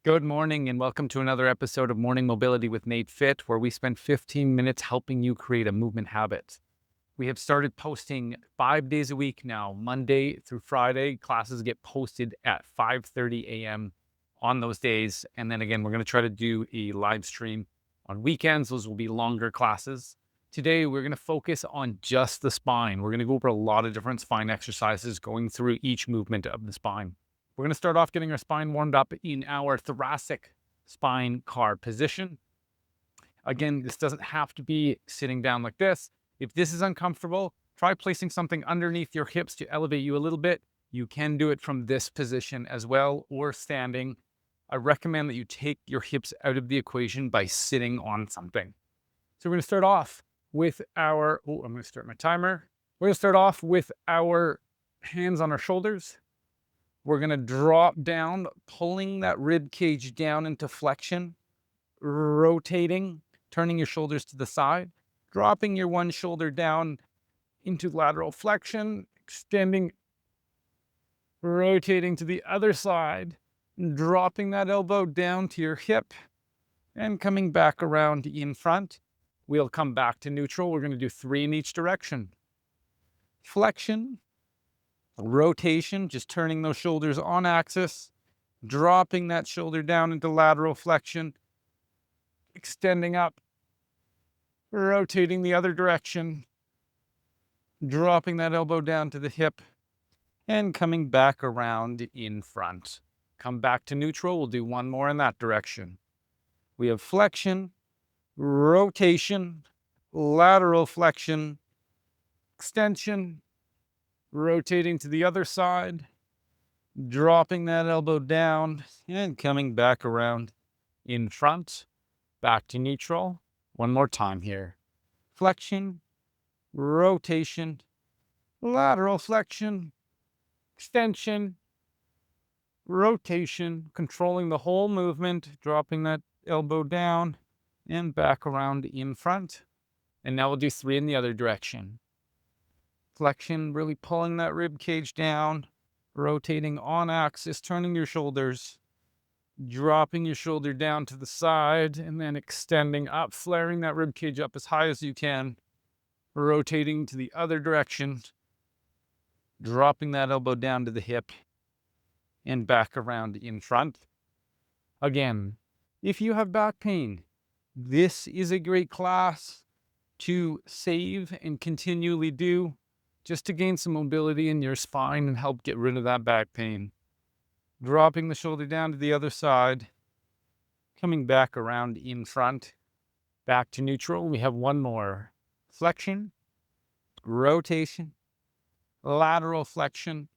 Good morning and welcome to another episode of Morning Mobility with NATEFIT, where we spend 15 minutes helping you create a movement habit. We have started posting 5 days a week now, Monday through Friday. Classes get posted at 5:30 a.m. on those days. And then again, we're going to try to do a live stream on weekends. Those will be longer classes. Today, we're going to focus on just the spine. We're going to go over a lot of different spine exercises, going through each movement of the spine. We're going to start off getting our spine warmed up in our thoracic spine car position. Again, this doesn't have to be sitting down like this. If this is uncomfortable, try placing something underneath your hips to elevate you a little bit. You can do it from this position as well, or standing. I recommend that you take your hips out of the equation by sitting on something. So we're going to start off with our, I'm going to start my timer. We're going to start off with our hands on our shoulders. We're going to drop down, pulling that rib cage down into flexion, rotating, turning your shoulders to the side, dropping your one shoulder down into lateral flexion, extending, rotating to the other side, dropping that elbow down to your hip, and coming back around in front. We'll come back to neutral. We're going to do 3 in each direction. Flexion, rotation, just turning those shoulders on axis, dropping that shoulder down into lateral flexion, extending up, rotating the other direction, dropping that elbow down to the hip, and coming back around in front. Come back to neutral. We'll do 1 more in that direction. We have flexion, rotation, lateral flexion, extension, rotating to the other side, dropping that elbow down, and coming back around in front, back to neutral. 1 more time here. Flexion, rotation, lateral flexion, extension, rotation, controlling the whole movement, dropping that elbow down and back around in front. And now we'll do 3 in the other direction. Flexion, really pulling that rib cage down, rotating on axis, turning your shoulders, dropping your shoulder down to the side, and then extending up, flaring that rib cage up as high as you can, rotating to the other direction, dropping that elbow down to the hip, and back around in front. Again, if you have back pain, this is a great class to save and continually do, just to gain some mobility in your spine and help get rid of that back pain. Dropping the shoulder down to the other side, coming back around in front, back to neutral. We have 1 more. Flexion, rotation, lateral flexion,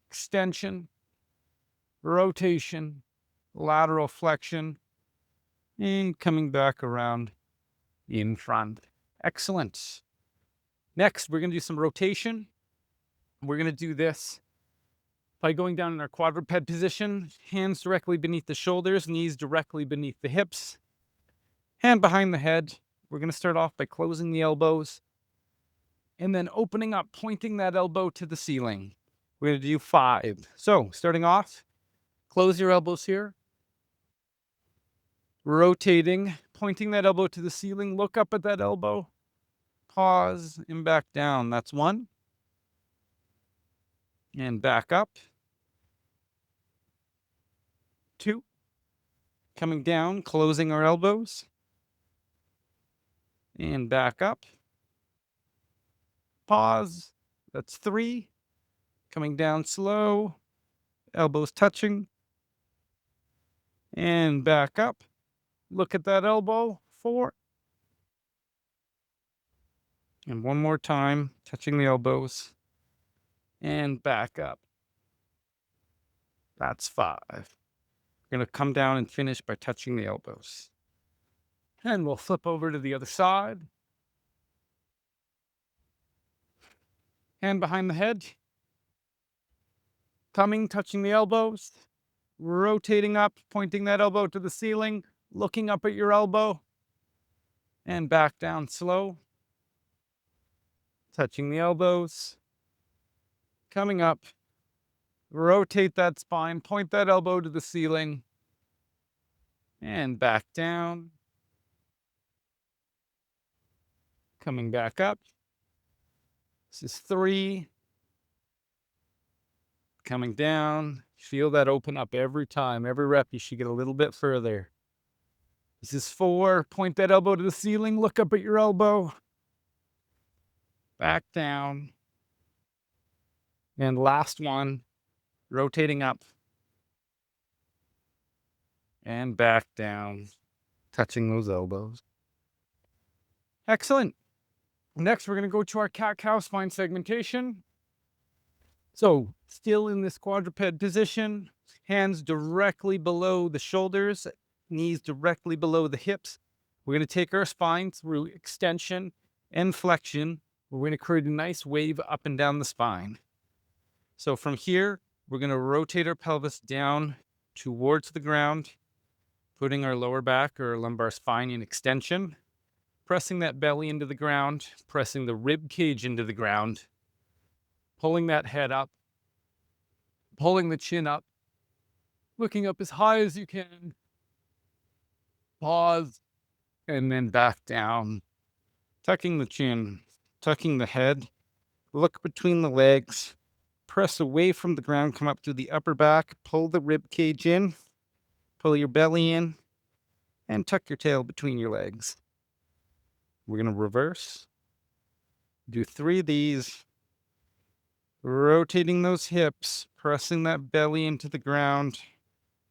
extension, rotation, lateral flexion, and coming back around in front. Excellent. Next, we're going to do some rotation. We're going to do this by going down in our quadruped position, hands directly beneath the shoulders, knees directly beneath the hips, hand behind the head. We're going to start off by closing the elbows and then opening up, pointing that elbow to the ceiling. We're going to do 5. So starting off, close your elbows here, rotating, pointing that elbow to the ceiling, look up at that elbow, pause, and back down. That's 1. And back up. 2. Coming down, closing our elbows. And back up. Pause. That's 3. Coming down slow. Elbows touching. And back up. Look at that elbow. 4. And 1 more time, touching the elbows. And back up. That's 5. We're going to come down and finish by touching the elbows. And we'll flip over to the other side. Hand behind the head. Coming, touching the elbows. Rotating up, pointing that elbow to the ceiling. Looking up at your elbow. And back down slow. Touching the elbows. Coming up. Rotate that spine, point that elbow to the ceiling, and back down. Coming back up. This is 3. Coming down. Feel that open up every time. Every rep, you should get a little bit further. This is 4. Point that elbow to the ceiling. Look up at your elbow. Back down. And last one. Rotating up. And back down. Touching those elbows. Excellent. Next, we're going to go to our cow spine segmentation. So, still in this quadruped position, hands directly below the shoulders, knees directly below the hips. We're going to take our spine through extension and flexion. We're going to create a nice wave up and down the spine. So from here, we're going to rotate our pelvis down towards the ground, putting our lower back or lumbar spine in extension, pressing that belly into the ground, pressing the rib cage into the ground, pulling that head up, pulling the chin up, looking up as high as you can, pause, and then back down, tucking the chin, tucking the head, look between the legs, press away from the ground, come up through the upper back, pull the rib cage in, pull your belly in, and tuck your tail between your legs. We're going to reverse. Do 3 of these. Rotating those hips, pressing that belly into the ground,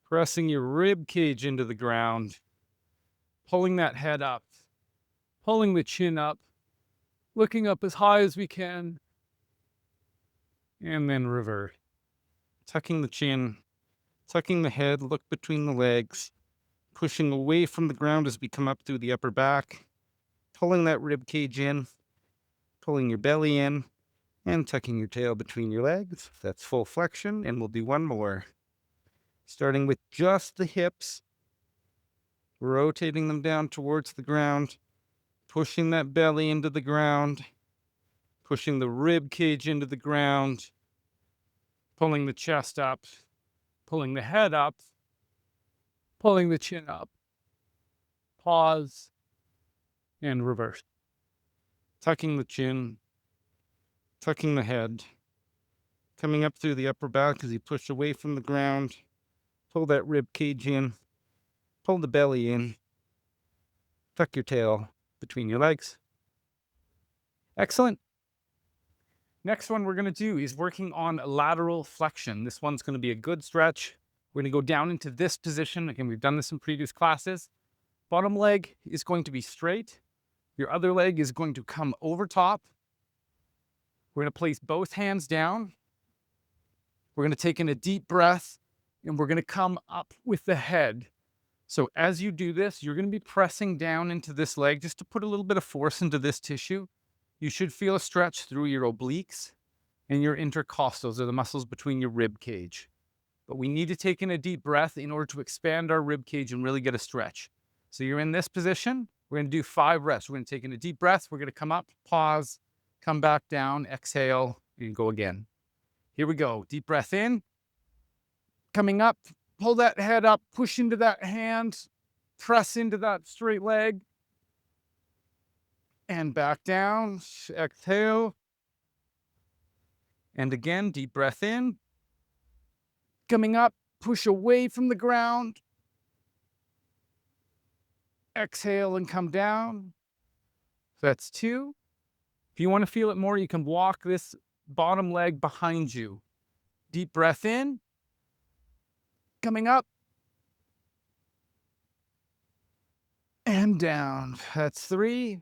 pressing your rib cage into the ground, pulling that head up, pulling the chin up, looking up as high as we can, and then reverse. Tucking the chin, tucking the head, look between the legs, pushing away from the ground as we come up through the upper back, pulling that rib cage in, pulling your belly in, and tucking your tail between your legs. That's full flexion, and we'll do one more. Starting with just the hips, rotating them down towards the ground, pushing that belly into the ground, pushing the rib cage into the ground, pulling the chest up, pulling the head up, pulling the chin up, pause, and reverse. Tucking the chin, tucking the head, coming up through the upper back as you push away from the ground, pull that rib cage in, pull the belly in, tuck your tail between your legs. Excellent. Next one we're going to do is working on lateral flexion. This one's going to be a good stretch. We're going to go down into this position. Again, we've done this in previous classes. Bottom leg is going to be straight. Your other leg is going to come over top. We're going to place both hands down. We're going to take in a deep breath, and we're going to come up with the head. So as you do this, you're going to be pressing down into this leg just to put a little bit of force into this tissue. You should feel a stretch through your obliques and your intercostals, or the muscles between your rib cage. But we need to take in a deep breath in order to expand our rib cage and really get a stretch. So you're in this position. We're going to do 5 reps. We're going to take in a deep breath. We're going to come up, pause, come back down, exhale, and go again. Here we go. Deep breath in. Coming up, pull that head up, push into that hand, press into that straight leg, and back down. Exhale. And again, deep breath in. Coming up, push away from the ground. Exhale and come down. So that's 2. If you want to feel it more, you can walk this bottom leg behind you. Deep breath in. Coming up. And down. That's 3.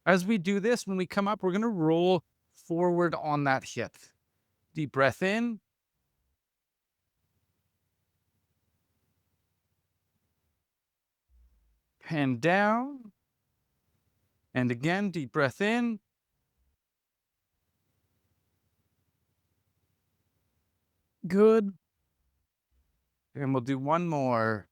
As we do this, when we come up, we're going to roll forward on that hip. Deep breath in. And down. And again, deep breath in. Good. And we'll do one more.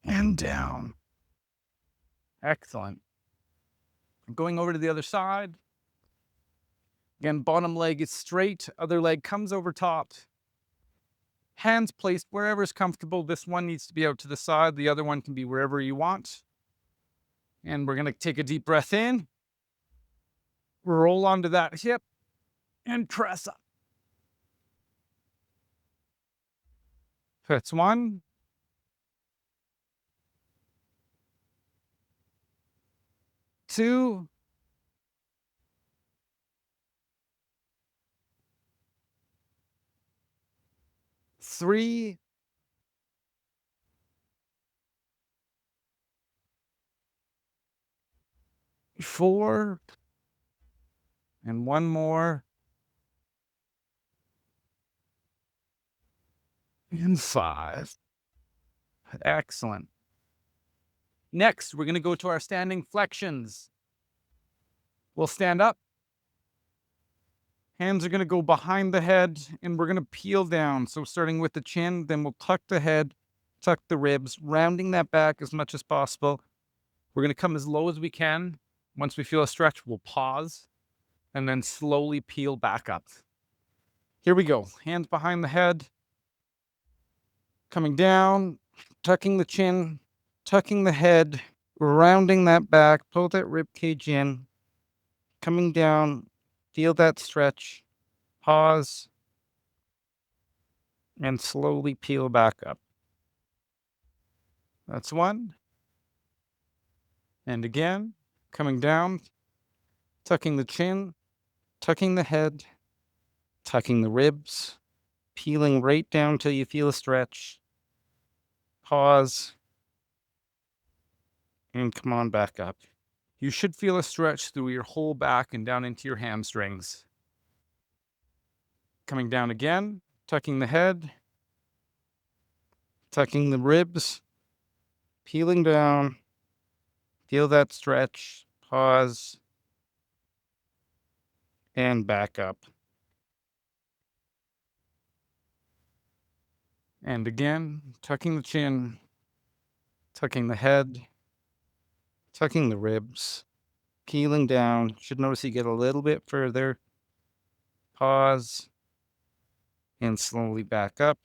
And down. Excellent. Going over to the other side. Again, bottom leg is straight. Other leg comes over top. Hands placed wherever is comfortable. This one needs to be out to the side. The other one can be wherever you want. And we're going to take a deep breath in. Roll onto that hip and press up. That's 1, 2, 3, 4, and one more, and 5. Excellent. Next, we're going to go to our standing flexions. We'll stand up. Hands are going to go behind the head, and we're going to peel down. So starting with the chin, then we'll tuck the head, tuck the ribs, rounding that back as much as possible. We're going to come as low as we can. Once we feel a stretch, we'll pause, and then slowly peel back up. Here we go. Hands behind the head, coming down, tucking the chin, tucking the head, rounding that back, pull that rib cage in, coming down, feel that stretch, pause, and slowly peel back up. That's 1. And again, coming down, tucking the chin, tucking the head, tucking the ribs, peeling right down till you feel a stretch, pause, and come on back up. You should feel a stretch through your whole back and down into your hamstrings. Coming down again, tucking the head, tucking the ribs, peeling down, feel that stretch, pause, and back up. And again, tucking the chin, tucking the head, tucking the ribs, peeling down. You should notice you get a little bit further. Pause, and slowly back up.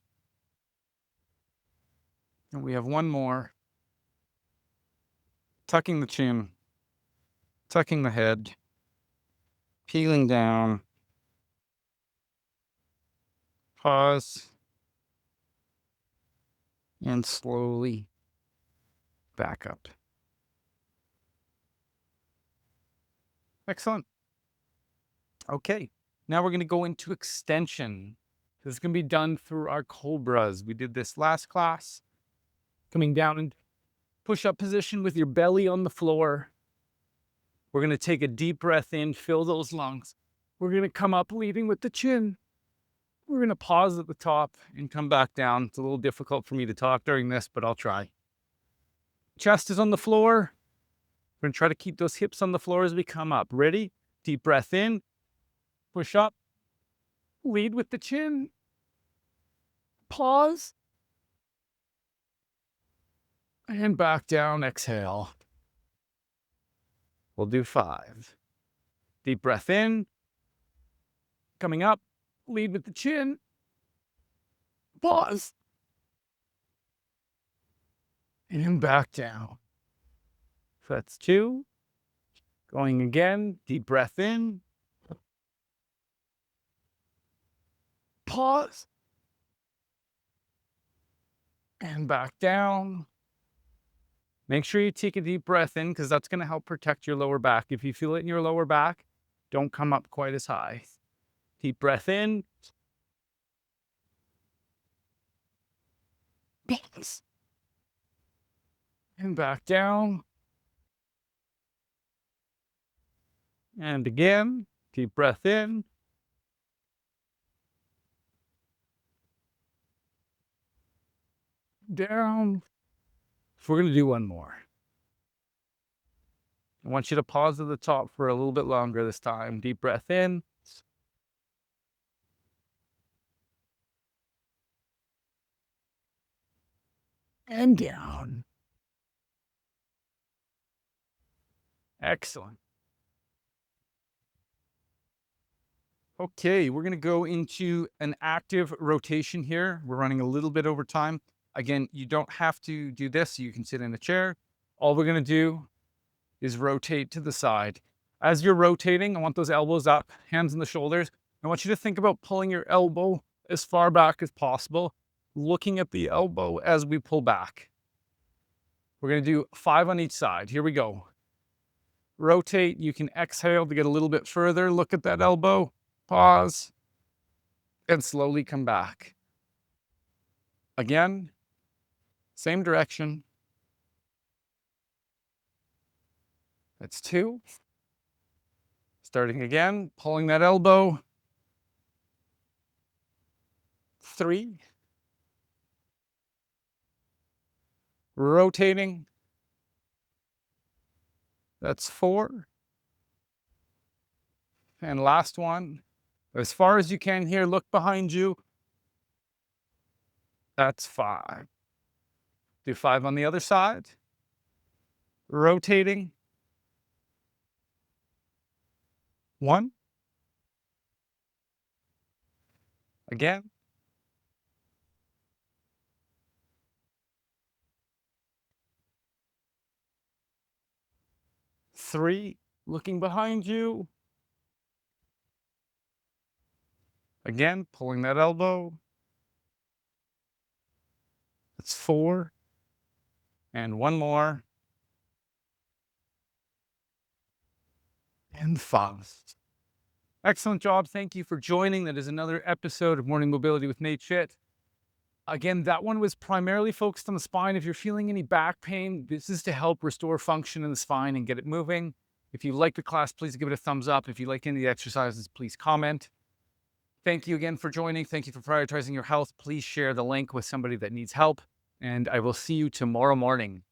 And we have one more. Tucking the chin, tucking the head, peeling down. Pause, and slowly back up. Excellent. Okay, now we're going to go into extension. This is going to be done through our cobras. We did this last class. Coming down in push-up position with your belly on the floor. We're going to take a deep breath in, fill those lungs. We're going to come up leading with the chin. We're going to pause at the top and come back down. It's a little difficult for me to talk during this, but I'll try. Chest is on the floor. We're going to try to keep those hips on the floor as we come up. Ready? Deep breath in. Push up. Lead with the chin. Pause. And back down. Exhale. We'll do 5. Deep breath in. Coming up. Lead with the chin. Pause. And back down. So that's 2. Going again. Deep breath in. Pause. And back down. Make sure you take a deep breath in because that's going to help protect your lower back. If you feel it in your lower back, don't come up quite as high. Deep breath in. Pause. And back down. And again, deep breath in. Down. So we're going to do one more. I want you to pause at the top for a little bit longer this time. Deep breath in. And down. Excellent. Okay, we're going to go into an active rotation here. We're running a little bit over time. Again, you don't have to do this. You can sit in a chair. All we're going to do is rotate to the side. As you're rotating, I want those elbows up, hands on the shoulders. I want you to think about pulling your elbow as far back as possible, looking at the elbow as we pull back. We're going to do 5 on each side. Here we go. Rotate. You can exhale to get a little bit further. Look at that elbow. Pause. And slowly come back. Again, same direction. That's 2. Starting again, pulling that elbow. 3. Rotating. That's 4. And last one. As far as you can here, look behind you. That's 5. Do 5 on the other side. Rotating. 1. Again. 3. Looking behind you. Again, pulling that elbow. That's 4. And 1 more. And 5. Excellent job. Thank you for joining. That is another episode of Morning Mobility with NATEFIT. Again, that one was primarily focused on the spine. If you're feeling any back pain, this is to help restore function in the spine and get it moving. If you like the class, please give it a thumbs up. If you like any of the exercises, please comment. Thank you again for joining. Thank you for prioritizing your health. Please share the link with somebody that needs help. And I will see you tomorrow morning.